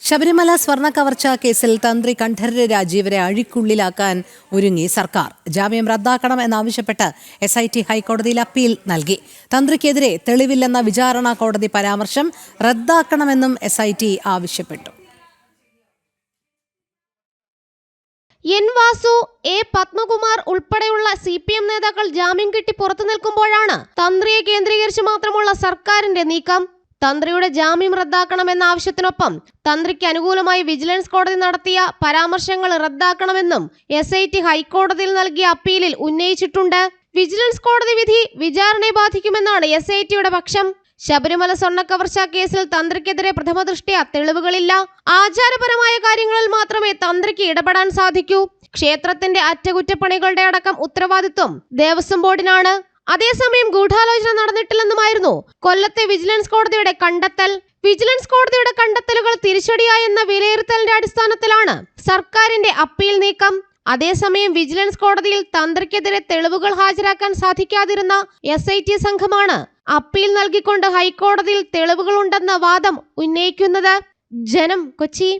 ശബരിമല സ്വർണ്ണ കവർച്ചാ കേസിൽ തന്ത്രി കണ്ഠരര് രാജീവരെ അഴിക്കുള്ളിലാക്കാൻ ഒരുങ്ങി സർക്കാർ. ജാമ്യം റദ്ദാക്കണമെന്നാവശ്യപ്പെട്ട് SIT ഹൈക്കോടതിയിൽ അപ്പീൽ നൽകി. തന്ത്രിക്കെതിരെ തെളിവില്ലെന്ന വിചാരണ കോടതി പരാമർശം റദ്ദാക്കണമെന്നും SIT ആവശ്യപ്പെട്ടു. എൻ വാസു, എ പത്മകുമാർ ഉൾപ്പെടെയുള്ള CPM നേതാക്കൾ ജാമ്യം കിട്ടി പുറത്തു നിൽക്കുമ്പോഴാണ് തന്ത്രിയെ കേന്ദ്രീകരിച്ച് മാത്രമുള്ള സർക്കാരിന്റെ നീക്കം. തന്ത്രിയുടെ ജാമ്യം റദ്ദാക്കണമെന്ന ആവശ്യത്തിനൊപ്പം തന്ത്രിക്ക് അനുകൂലമായി വിജിലൻസ് കോടതി നടത്തിയ പരാമർശങ്ങൾ റദ്ദാക്കണമെന്നും SIT ഹൈക്കോടതിയിൽ നൽകിയ അപ്പീലിൽ ഉന്നയിച്ചിട്ടുണ്ട്. വിജിലൻസ് കോടതി വിധി വിചാരണയെ ബാധിക്കുമെന്നാണ് SITയുടെ പക്ഷം. ശബരിമല സ്വർണ്ണക്കവർച്ചാ കേസിൽ തന്ത്രിക്കെതിരെ പ്രഥമദൃഷ്ട്യാ തെളിവുകളില്ല. ആചാരപരമായ കാര്യങ്ങളിൽ മാത്രമേ തന്ത്രിക്ക് ഇടപെടാൻ സാധിക്കൂ. ക്ഷേത്രത്തിന്റെ അറ്റകുറ്റപ്പണികളുടെ അടക്കം ഉത്തരവാദിത്വം ദേവസ്വം ബോർഡിനാണ്. അതേസമയം ഗൂഢാലോചന നടന്നിട്ടില്ലെന്നുമായിരുന്നു കൊല്ലത്തെ വിജിലൻസ് കോടതിയുടെ കണ്ടെത്തൽ. വിജിലൻസ് കോടതിയുടെ കണ്ടെത്തലുകൾ തിരിച്ചടിയായെന്ന വിലയിരുത്തലിന്റെ അടിസ്ഥാനത്തിലാണ് സർക്കാരിന്റെ അപ്പീൽ നീക്കം. അതേസമയം വിജിലൻസ് കോടതിയിൽ തന്ത്രിക്കെതിരെ തെളിവുകൾ ഹാജരാക്കാൻ സാധിക്കാതിരുന്ന SIT സംഘമാണ് അപ്പീൽ നൽകിക്കൊണ്ട് ഹൈക്കോടതിയിൽ തെളിവുകളുണ്ടെന്ന വാദം ഉന്നയിക്കുന്നത്. ജനം, കൊച്ചി.